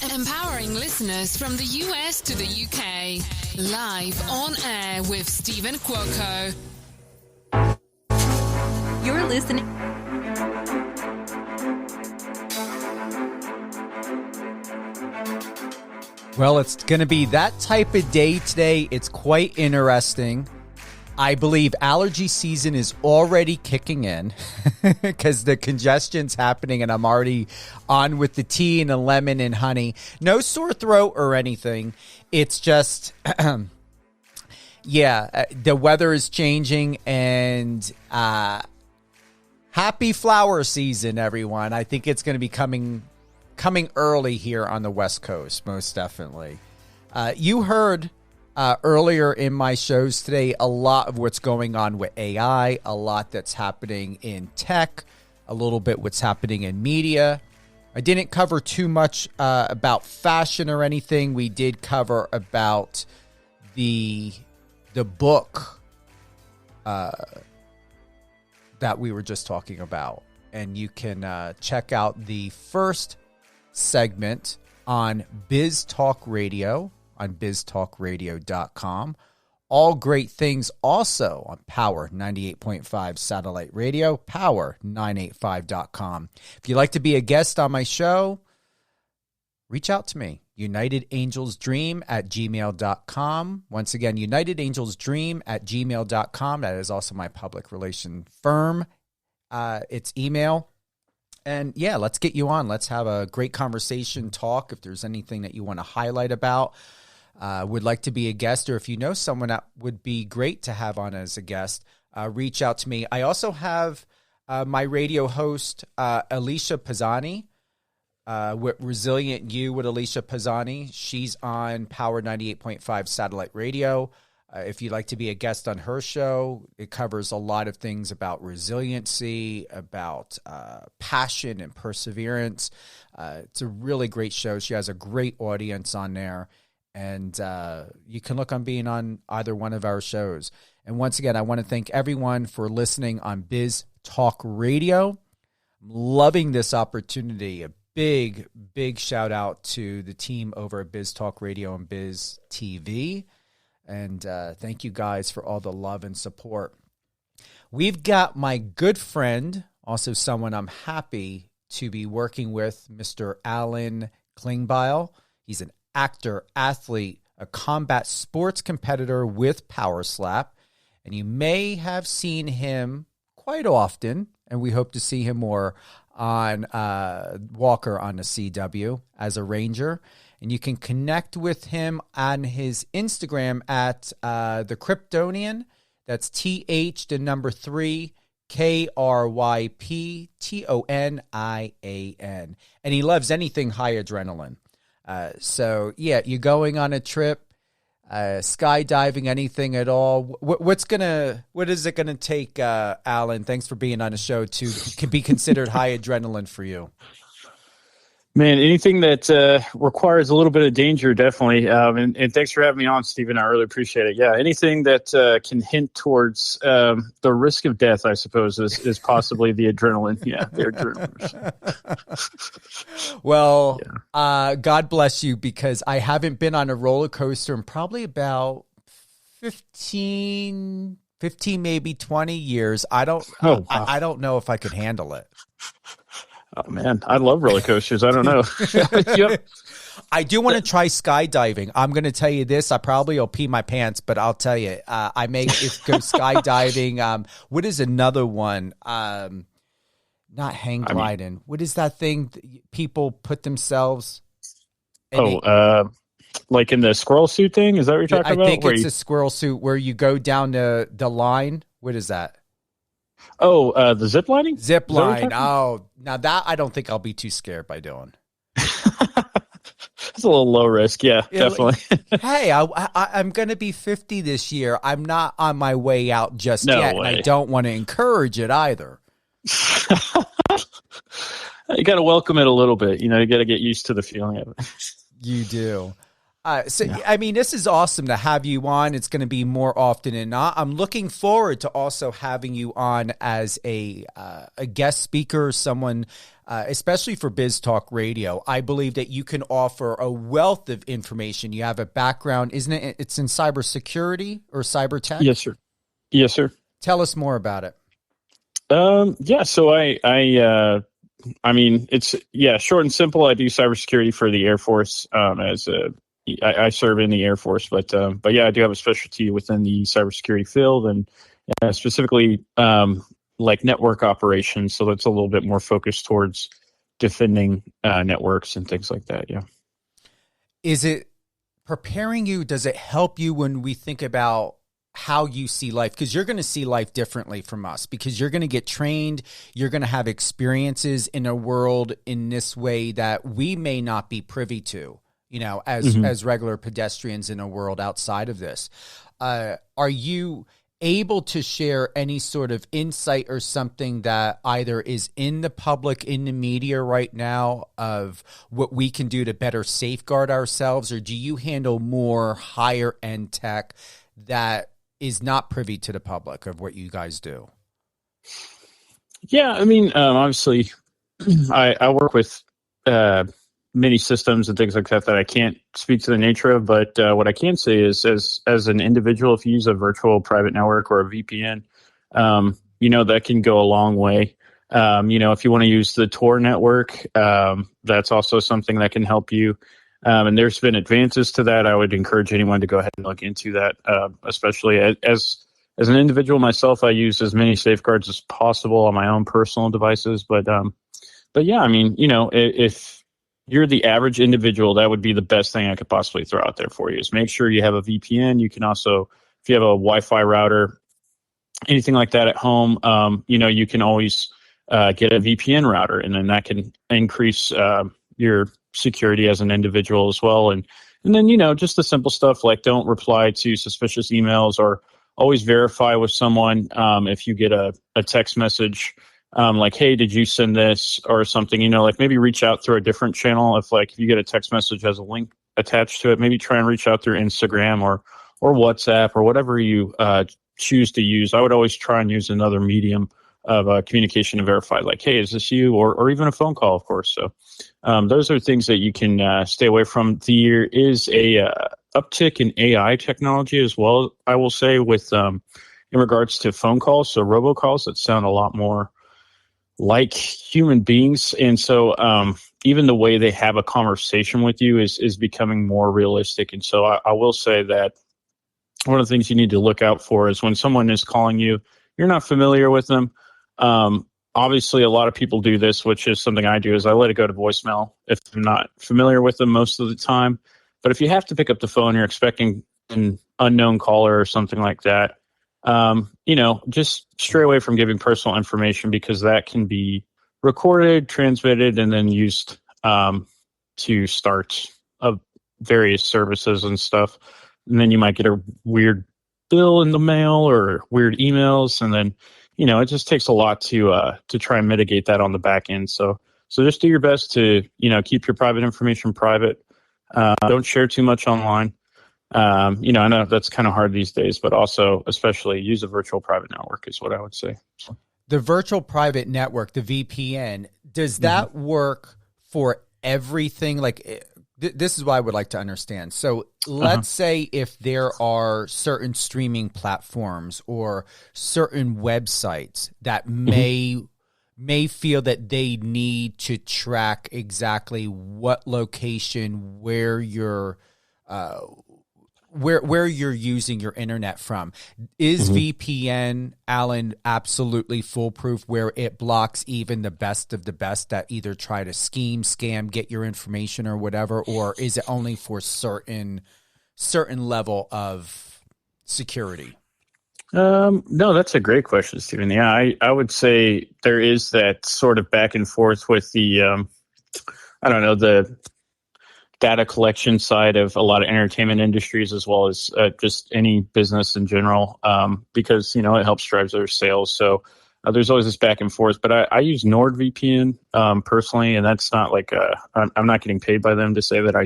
Empowering listeners from the US to the UK. Live on air with Stephen Cuoco. You're listening. Well, it's going to be that type of day today. It's quite interesting. I believe allergy season is already kicking in because the congestion's happening and I'm already on with the tea and the lemon and honey. No sore throat or anything. It's just, the weather is changing and happy flower season, everyone. I think it's going to be coming early here on the West Coast, most definitely. You heard earlier in my shows today a lot of what's going on with AI, a lot that's happening in tech, a little bit what's happening in media. I didn't cover too much about fashion or anything. We did cover about the book that we were just talking about. And you can check out the first segment on Biz Talk Radio on biztalkradio.com. All great things also on Power 98.5 satellite radio, power985.com. If you'd like to be a guest on my show, reach out to me. UnitedAngelsDream@gmail.com. Once again, UnitedAngelsDream@gmail.com. That is also my public relation firm. It's email. And yeah, let's get you on. Let's have a great conversation, talk. If there's anything that you want to highlight about, would like to be a guest, or if you know someone that would be great to have on as a guest, reach out to me. I also have my radio host, Alicia Pisani, with Resilient You with Alicia Pisani. She's on Power 98.5 satellite radio. If you'd like to be a guest on her show, it covers a lot of things about resiliency, about passion and perseverance. It's a really great show. She has a great audience on there. And you can look on being on either one of our shows. And once again, I want to thank everyone for listening on Biz Talk Radio. I'm loving this opportunity. A big, big shout out to the team over at Biz Talk Radio and Biz TV. And thank you guys for all the love and support. We've got my good friend, also someone I'm happy to be working with, Mr. Alan Klingbeil. He's an actor, athlete, a combat sports competitor with Power Slap. And you may have seen him quite often, and we hope to see him more on Walker on the CW as a Ranger. And you can connect with him on his Instagram at the Kryptonian. That's TH3 KRYPTONIAN. And he loves anything high adrenaline. So yeah, you're going on a trip, skydiving, anything at all. What is it gonna take, Alan? Thanks for being on the show to be considered high adrenaline for you. Man, anything that requires a little bit of danger, definitely. And thanks for having me on, Stephen. I really appreciate it. Yeah, anything that can hint towards the risk of death, I suppose, is possibly the adrenaline. Yeah, the adrenaline. Well, yeah. God bless you, because I haven't been on a roller coaster in probably about 15, maybe 20 years. I don't know if I could handle it. Oh, man, I love roller coasters. I don't know. Yep. I do want to try skydiving. I'm going to tell you this. I probably will pee my pants, but I'll tell you, I may go skydiving. What is another one? Not hang gliding. What is that thing people put themselves? Like in the squirrel suit thing? Is that what you're talking about? I think it's a squirrel suit where you go down the line. What is that? Oh, the zip lining? Zip line. Oh, now that I don't think I'll be too scared by doing. It's a little low risk. Yeah, definitely. Hey, I'm going to be 50 this year. I'm not on my way out just yet. Way. And I don't want to encourage it either. You got to welcome it a little bit. You got to get used to the feeling of it. You do. I mean, this is awesome to have you on. It's going to be more often than not. I'm looking forward to also having you on as a guest speaker, someone especially for Biz Talk Radio. I believe that you can offer a wealth of information. You have a background, isn't it? It's in cybersecurity or cyber tech? Yes, sir. Yes, sir. Tell us more about it. Yeah. So I mean, it's short and simple. I do cybersecurity for the Air Force. I serve in the Air Force, but yeah, I do have a specialty within the cybersecurity field, and specifically like network operations. So that's a little bit more focused towards defending networks and things like that. Yeah. Is it preparing you? Does it help you when we think about how you see life? Because you're going to see life differently from us, because you're going to get trained. You're going to have experiences in a world in this way that we may not be privy to, as regular pedestrians in a world outside of this. Are you able to share any sort of insight or something that either is in the public, in the media right now, of what we can do to better safeguard ourselves? Or do you handle more higher end tech that is not privy to the public of what you guys do? Yeah, I mean, obviously, I work with many systems and things like that I can't speak to the nature of. But what I can say is, as an individual, if you use a virtual private network or a VPN, that can go a long way. If you want to use the Tor network, that's also something that can help you. And there's been advances to that. I would encourage anyone to go ahead and look into that, especially as an individual myself. I use as many safeguards as possible on my own personal devices. But yeah, I mean, if you're the average individual, that would be the best thing I could possibly throw out there for you, is make sure you have a VPN. You can also, if you have a Wi-Fi router, anything like that at home, you can always get a VPN router, and then that can increase your security as an individual as well. And then, just the simple stuff like don't reply to suspicious emails, or always verify with someone. If you get a text message like, hey, did you send this or something, like maybe reach out through a different channel. If you get a text message has a link attached to it, maybe try and reach out through Instagram or WhatsApp or whatever you choose to use. I would always try and use another medium of communication to verify, like, hey, is this you? Or even a phone call, of course. So those are things that you can stay away from. There is a uptick in AI technology as well, I will say, with in regards to phone calls. So robocalls that sound a lot more like human beings. And so even the way they have a conversation with you is becoming more realistic. And so I will say that one of the things you need to look out for is when someone is calling you, you're not familiar with them. Obviously, a lot of people do this, which is something I do, is I let it go to voicemail if I'm not familiar with them most of the time. But if you have to pick up the phone, you're expecting an unknown caller or something like that, just stray away from giving personal information, because that can be recorded, transmitted, and then used to start various services and stuff. And then you might get a weird bill in the mail or weird emails, and then it just takes a lot to try and mitigate that on the back end. So just do your best to keep your private information private. Don't share too much online. I know that's kind of hard these days, but also especially use a virtual private network is what I would say. The virtual private network, the VPN, does that work for everything? Like, this is what I would like to understand. So let's say if there are certain streaming platforms or certain websites that may feel that they need to track exactly what location, where you're where you're using your internet from. Is VPN, Alan, absolutely foolproof, where it blocks even the best of the best that either try to scheme, scam, get your information or whatever? Or is it only for certain level of security? No, that's a great question, Stephen. Yeah, I would say there is that sort of back and forth with the, the data collection side of a lot of entertainment industries, as well as just any business in general, because, it helps drive their sales. So there's always this back and forth. But I use NordVPN personally, and that's not like I'm not getting paid by them to say that.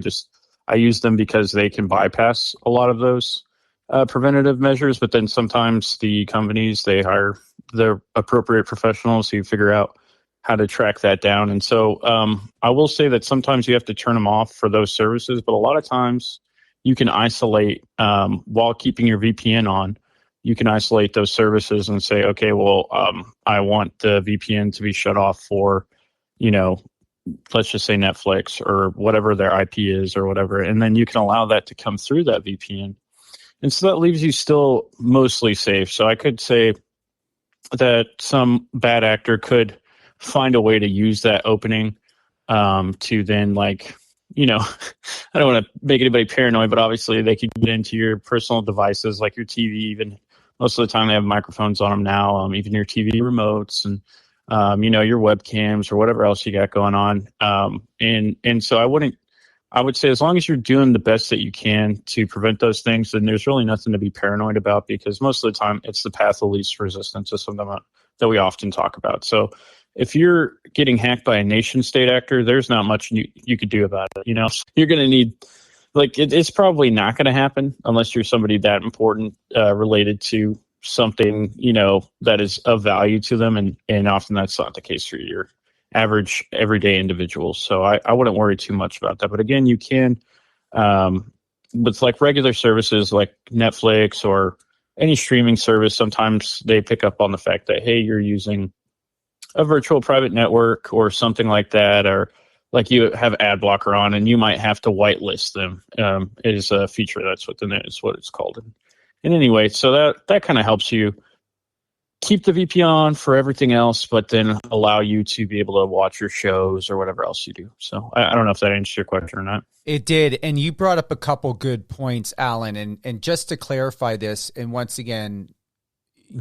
I use them because they can bypass a lot of those preventative measures. But then sometimes the companies, they hire the appropriate professionals who figure out how to track that down. And so I will say that sometimes you have to turn them off for those services, but a lot of times you can isolate while keeping your VPN on. You can isolate those services and say, okay, well, I want the VPN to be shut off for, let's just say Netflix or whatever their IP is or whatever. And then you can allow that to come through that VPN. And so that leaves you still mostly safe. So I could say that some bad actor could find a way to use that opening to then I don't want to make anybody paranoid, but obviously they could get into your personal devices like your TV. Even most of the time they have microphones on them now, even your TV remotes and your webcams or whatever else you got going on. And so I would say as long as you're doing the best that you can to prevent those things, then there's really nothing to be paranoid about, because most of the time it's the path of least resistance is something that we often talk about. So if you're getting hacked by a nation state actor, there's not much you could do about it. You're going to need, it's probably not going to happen unless you're somebody that important related to something, that is of value to them. And often that's not the case for your average everyday individuals. So I wouldn't worry too much about that. But again, you can, with like regular services like Netflix or any streaming service, sometimes they pick up on the fact that, hey, you're using a virtual private network or something like that, or like you have ad blocker on and you might have to whitelist them. It is a feature that's within it, is what it's called. And anyway, so that kind of helps you keep the VPN on for everything else, but then allow you to be able to watch your shows or whatever else you do. So I don't know if that answers your question or not. It did. And you brought up a couple good points, Alan. And just to clarify this, and once again,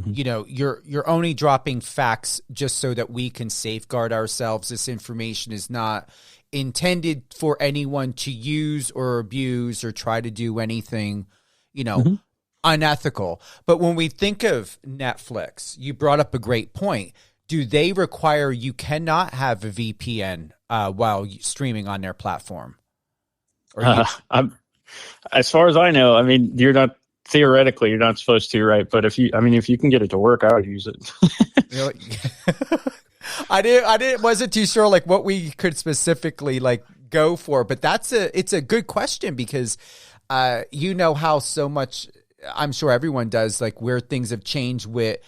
you're only dropping facts just so that we can safeguard ourselves. This information is not intended for anyone to use or abuse or try to do anything, unethical. But when we think of Netflix, you brought up a great point. Do they require you cannot have a VPN while streaming on their platform? As far as I know, you're not. Theoretically, you're not supposed to, right? But if you can get it to work, I would use it. I wasn't too sure like what we could specifically like go for, but it's a good question because how so much, I'm sure everyone does, like where things have changed with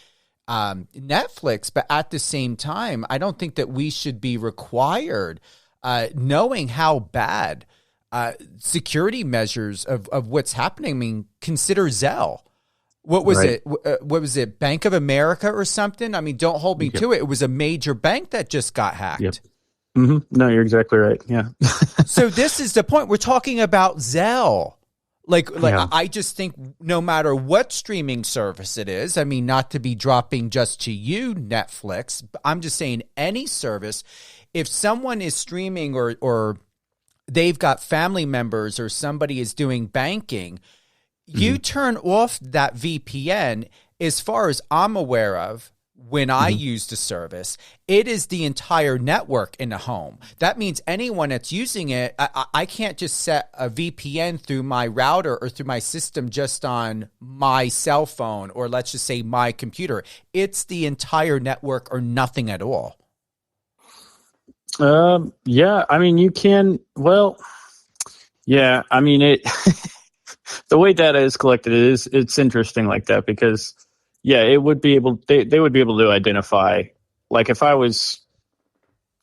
Netflix, but at the same time, I don't think that we should be required, knowing how bad security measures of what's happening. Consider Zelle. What was it? What was it? Bank of America or something? Don't hold me to it. It was a major bank that just got hacked. Yep. Mm-hmm. No, you're exactly right. Yeah. So this is the point. We're talking about Zelle. I just think no matter what streaming service it is, not to be dropping just to you, Netflix, but I'm just saying any service, if someone is streaming or they've got family members or somebody is doing banking, you turn off that VPN. As far as I'm aware of, when I use the service, it is the entire network in the home. That means anyone that's using it, I can't just set a VPN through my router or through my system just on my cell phone or let's just say my computer. It's the entire network or nothing at all. You can, it, the way data is collected it's interesting like that because they would be able to identify, like if I was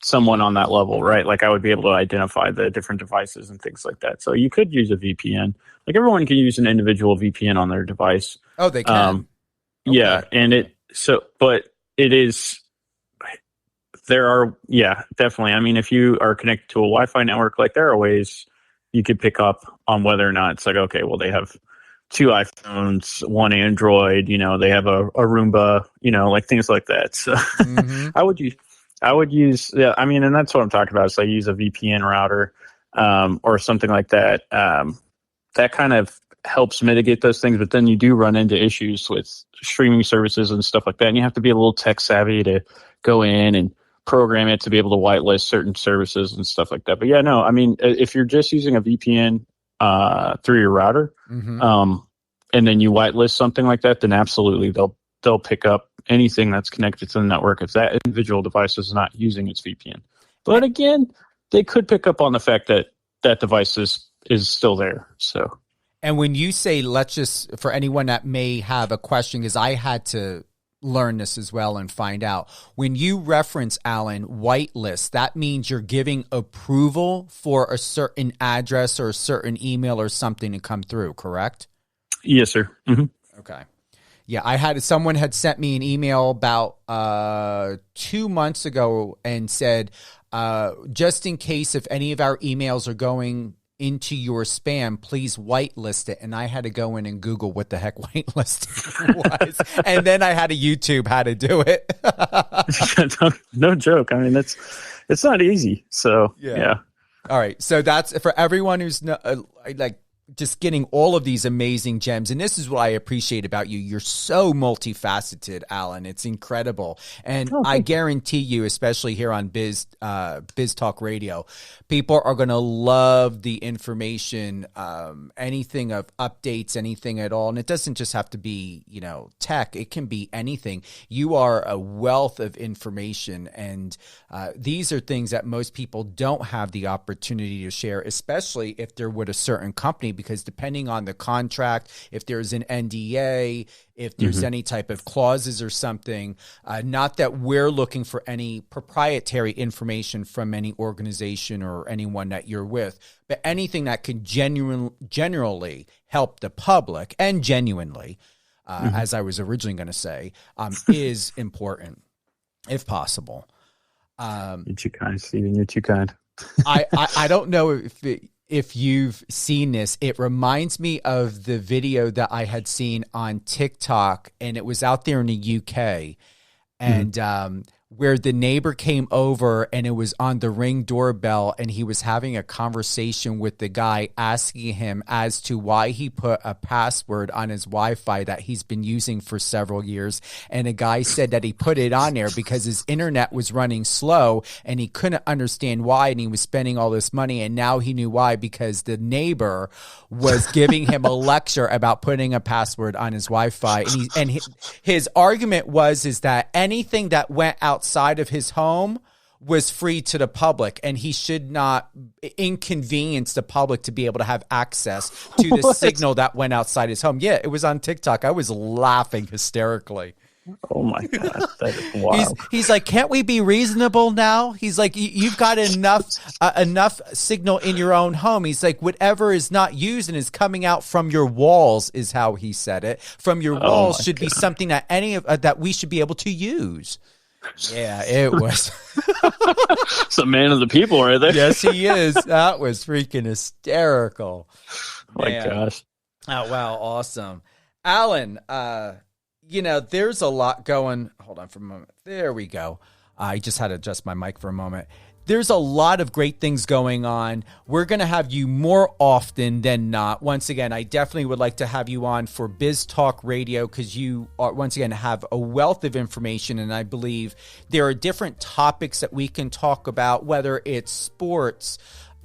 someone on that level, right? Like I would be able to identify the different devices and things like that. So you could use a VPN. Like everyone can use an individual VPN on their device. Oh, they can. Okay. Yeah. And but it is, there are, definitely. If you are connected to a Wi-Fi network, like there are ways you could pick up on whether or not it's like, okay, well, they have 2 iPhones, 1 Android, they have a Roomba, like things like that. So I would use, and that's what I'm talking about. So I use a VPN router or something like that. That kind of helps mitigate those things, but then you do run into issues with streaming services and stuff like that. And you have to be a little tech savvy to go in and program it to be able to whitelist certain services and stuff like that. But if you're just using a VPN through your router, and then you whitelist something like that, then absolutely they'll pick up anything that's connected to the network if that individual device is not using its VPN. But again, they could pick up on the fact that that device is still there. So, and when you say, let's just, for anyone that may have a question, because I had to learn this as well and find out, when you reference, Alan, whitelist, that means you're giving approval for a certain address or a certain email or something to come through, correct? Yes, sir. Mm-hmm. Okay. Yeah, someone had sent me an email about 2 months ago and said, just in case if any of our emails are going into your spam, please whitelist it. And I had to go in and Google what the heck whitelisting was. And then I had to YouTube how to do it. No joke. I mean, it's not easy. So, yeah. All right. So that's for everyone who's just getting all of these amazing gems. And this is what I appreciate about you. You're so multifaceted, Alan. It's incredible. And I guarantee you, especially here on Biz Talk Radio, people are going to love the information, anything of updates, anything at all. And it doesn't just have to be, tech. It can be anything. You are a wealth of information. And these are things that most people don't have the opportunity to share, especially if they're with a certain company, because depending on the contract, if there's an NDA, if there's any type of clauses or something, not that we're looking for any proprietary information from any organization or anyone that you're with, but anything that can generally help the public and genuinely, as I was originally going to say, is important, if possible. You're too kind, Stephen. You're too kind. I don't know if you've seen this. It reminds me of the video that I had seen on TikTok, and it was out there in the UK, and where the neighbor came over and it was on the Ring doorbell, and he was having a conversation with the guy, asking him as to why he put a password on his Wi-Fi that he's been using for several years. And the guy said that he put it on there because his internet was running slow and he couldn't understand why, and he was spending all this money, and now he knew why, because the neighbor was giving him a lecture about putting a password on his Wi-Fi. And his argument is that anything that went outside of his home was free to the public, and he should not inconvenience the public to be able to have access to the signal that went outside his home. Yeah, it was on TikTok. I was laughing hysterically. Oh my God, that is wild. He's like, can't we be reasonable now? He's like, you've got enough signal in your own home. He's like, whatever is not used and is coming out from your walls, is how he said it. From your walls should be something that that we should be able to use. Yeah, it was. It's a man of the people right there. Yes, he is. That was freaking hysterical. Oh my gosh. Oh, wow. Awesome. Alan, there's a lot going. Hold on for a moment. There we go. I just had to adjust my mic for a moment. There's a lot of great things going on. We're going to have you more often than not. Once again, I definitely would like to have you on for Biz Talk Radio, because you are, once again, have a wealth of information. And I believe there are different topics that we can talk about, whether it's sports,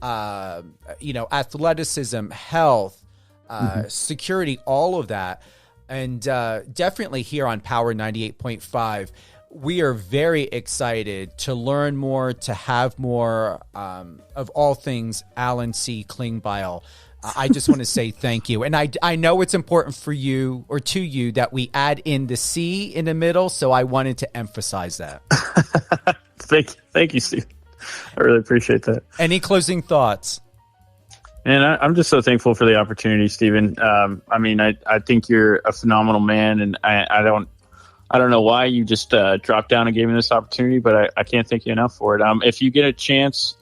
athleticism, health, security, all of that. And definitely here on Power 98.5, we are very excited to learn more, to have more of all things Alan C. Klingbeil. I just want to say thank you. And I know it's important for you, or to you, that we add in the C in the middle, so I wanted to emphasize that. Thank you, Steve. I really appreciate that. Any closing thoughts? And I'm just so thankful for the opportunity, Stephen. I think you're a phenomenal man, and I don't know why you just dropped down and gave me this opportunity, but I can't thank you enough for it. If you get a chance,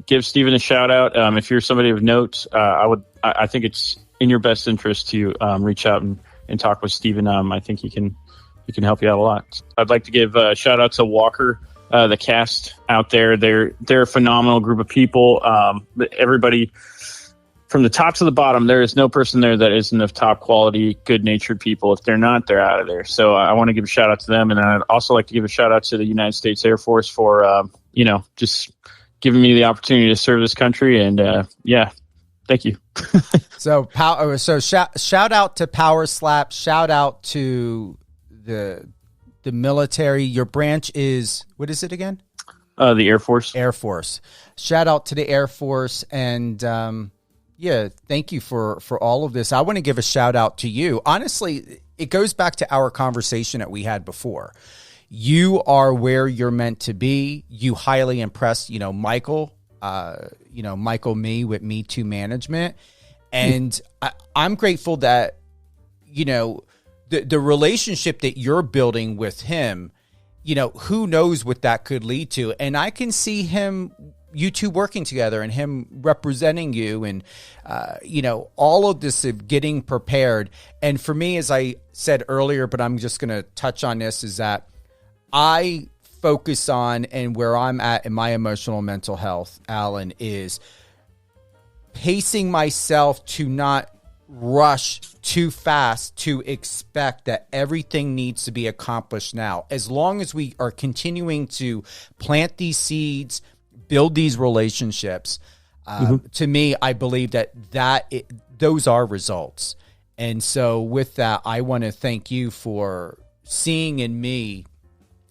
give Stephen a shout out. If you're somebody of note, I think it's in your best interest to reach out and talk with Stephen. I think he can help you out a lot. I'd like to give a shout out to Walker, the cast out there. They're a phenomenal group of people. Everybody, from the top to the bottom, there is no person there that isn't of top quality, good-natured people. If they're not, they're out of there. So I want to give a shout out to them. And I'd also like to give a shout out to the United States Air Force for, just giving me the opportunity to serve this country. And thank you. So shout out to Power Slap. Shout out to the military. Your branch is, what is it again? The Air Force. Air Force. Shout out to the Air Force. And yeah, thank you for all of this. I want to give a shout out to you. Honestly, it goes back to our conversation that we had before. You are where you're meant to be. You highly impressed, Michael, Michael Me with Me Too Management. And I'm grateful that, the relationship that you're building with him, who knows what that could lead to. And I can see you two working together and him representing you and, all of this of getting prepared. And for me, as I said earlier, but I'm just going to touch on this, is that I focus on, and where I'm at in my emotional mental health, Alan, is pacing myself to not rush too fast to expect that everything needs to be accomplished now. As long as we are continuing to plant these seeds, build these relationships, to me, I believe those are results. And so with that, I want to thank you for seeing in me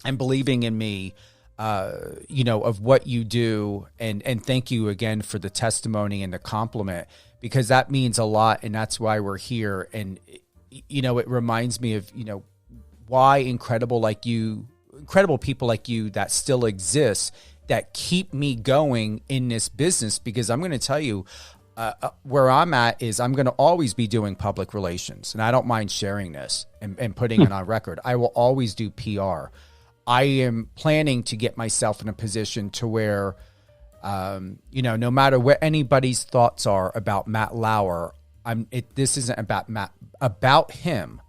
and believing in me, of what you do. And thank you again for the testimony and the compliment, because that means a lot. And that's why we're here. And, it reminds me of, why incredible people like you that still exist, that keep me going in this business. Because I'm going to tell you, where I'm at is I'm going to always be doing public relations. And I don't mind sharing this and putting it on record. I will always do PR. I am planning to get myself in a position to where, no matter what anybody's thoughts are about Matt Lauer, this isn't about him.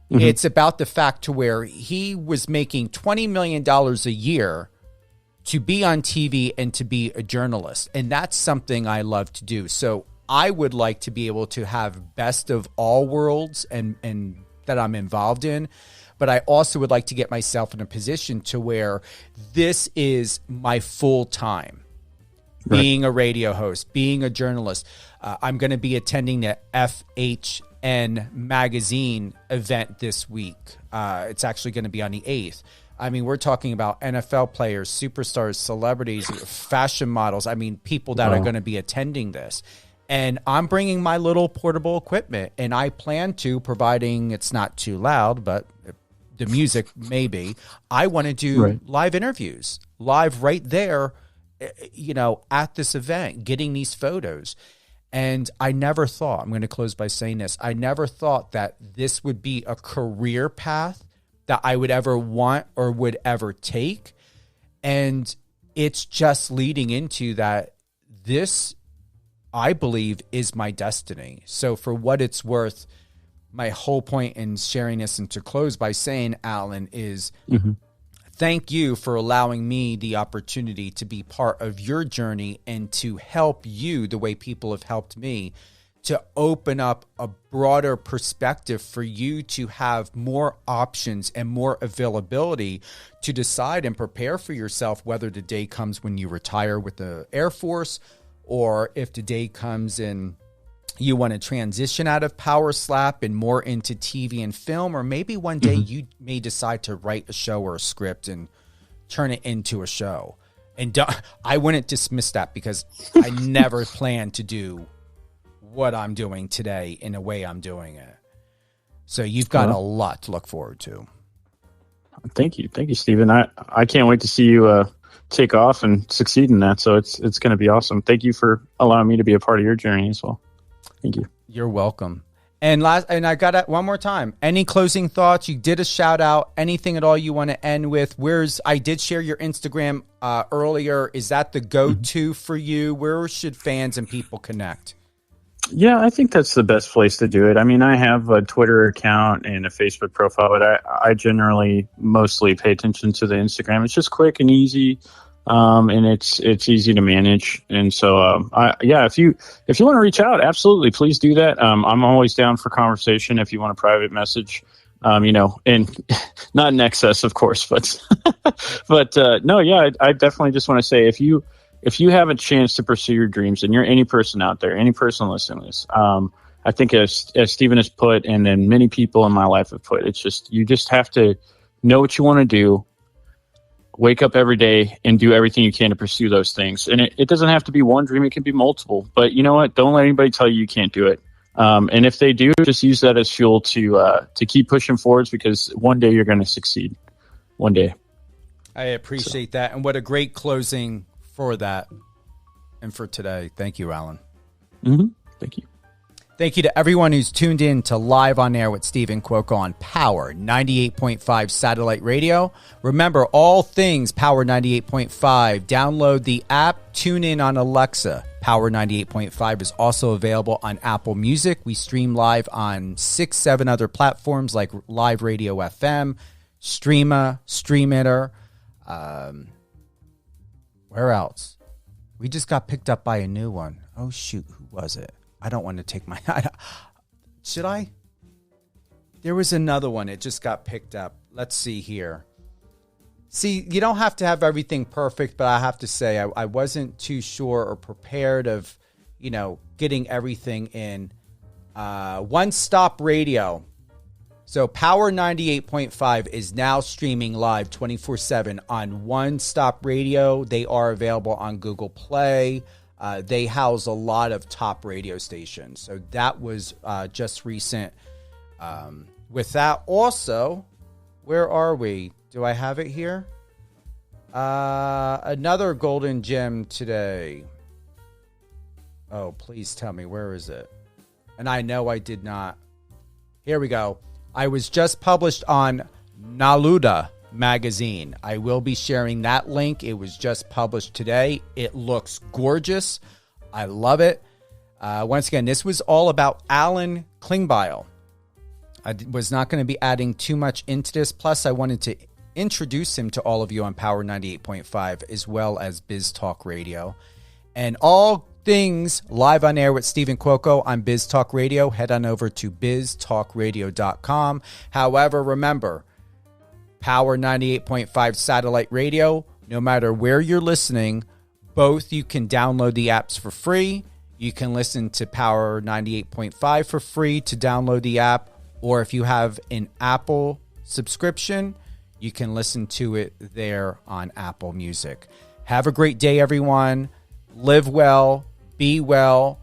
Mm-hmm. It's about the fact to where he was making $20 million a year to be on TV and to be a journalist. And that's something I love to do. So I would like to be able to have best of all worlds and that I'm involved in. But I also would like to get myself in a position to where this is my full time, right? Being a radio host, being a journalist. I'm going to be attending the FHN magazine event this week. It's actually going to be on the 8th. I mean, we're talking about NFL players, superstars, celebrities, fashion models. I mean, people that are going to be attending this. And I'm bringing my little portable equipment, and I plan to, providing it's not too loud, but the music maybe, I want to do live interviews, live right there, at this event, getting these photos. And I never thought, I'm going to close by saying this, I never thought that this would be a career path that I would ever want or would ever take. And it's just leading into that. This, I believe, is my destiny. So for what it's worth, my whole point in sharing this, and to close by saying, Alan, is thank you for allowing me the opportunity to be part of your journey and to help you the way people have helped me, to open up a broader perspective for you to have more options and more availability to decide and prepare for yourself, whether the day comes when you retire with the Air Force, or if the day comes in you want to transition out of Power Slap and more into TV and film, or maybe one day you may decide to write a show or a script and turn it into a show. And I wouldn't dismiss that, because I never planned to do what I'm doing today in the way I'm doing it. So you've got a lot to look forward to. Thank you, Stephen. I can't wait to see you take off and succeed in that. So it's going to be awesome. Thank you for allowing me to be a part of your journey as well. Thank you. You're welcome. And I got it one more time. Any closing thoughts? You did a shout out. Anything at all you want to end with? I did share your Instagram earlier. Is that the go-to for you? Where should fans and people connect? Yeah, I think that's the best place to do it. I mean, I have a Twitter account and a Facebook profile, but I generally mostly pay attention to the Instagram. It's just quick and easy. And it's easy to manage. And so, if you want to reach out, absolutely, please do that. I'm always down for conversation. If you want a private message, and not in excess, of course, but, I definitely just want to say, if you have a chance to pursue your dreams, and you're any person out there, any person listening to this, I think as Stephen has put, and then many people in my life have put, it's just, you just have to know what you want to do, wake up every day and do everything you can to pursue those things. And it doesn't have to be one dream. It can be multiple, but you know what? Don't let anybody tell you can't do it. And if they do, just use that as fuel to keep pushing forwards, because one day you're going to succeed. One day. I appreciate that. And what a great closing for that and for today. Thank you, Alan. Mm-hmm. Thank you. Thank you to everyone who's tuned in to Live on Air with Stephen Cuoco on Power 98.5 Satellite Radio. Remember, all things Power 98.5. Download the app, tune in on Alexa. Power 98.5 is also available on Apple Music. We stream live on 6-7 other platforms like Live Radio FM, Streama, Streamitter. Where else? We just got picked up by a new one. Oh, shoot. Who was it? I don't want to take my... Should I? There was another one. It just got picked up. Let's see here. See, you don't have to have everything perfect, but I have to say I wasn't too sure or prepared of, getting everything in. One Stop Radio. So Power 98.5 is now streaming live 24/7 on One Stop Radio. They are available on Google Play. They house a lot of top radio stations. So that was just recent. With that also, where are we? Do I have it here? Another golden gem today. Oh, please tell me, where is it? And I know I did not. Here we go. I was just published on Naluda magazine. I will be sharing that link. It was just published today. It looks gorgeous. I love it. Once again, this was all about Alan Klingbeil. I was not going to be adding too much into this. Plus, I wanted to introduce him to all of you on Power 98.5 as well as Biz Talk Radio. And all things Live on Air with Stephen Cuoco on Biz Talk Radio. Head on over to biztalkradio.com. However, remember, Power 98.5 Satellite Radio, no matter where you're listening, both you can download the apps for free. You can listen to Power 98.5 for free to download the app. Or if you have an Apple subscription, you can listen to it there on Apple Music. Have a great day, everyone. Live well, be well,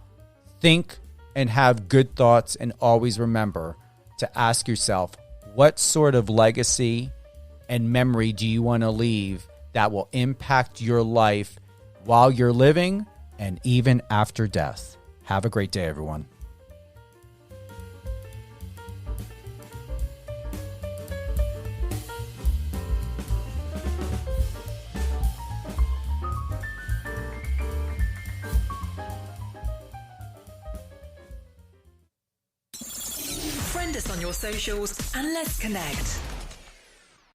think and have good thoughts, and always remember to ask yourself, what sort of legacy and memory do you want to leave that will impact your life while you're living and even after death? Have a great day, everyone. Friend us on your socials and let's connect.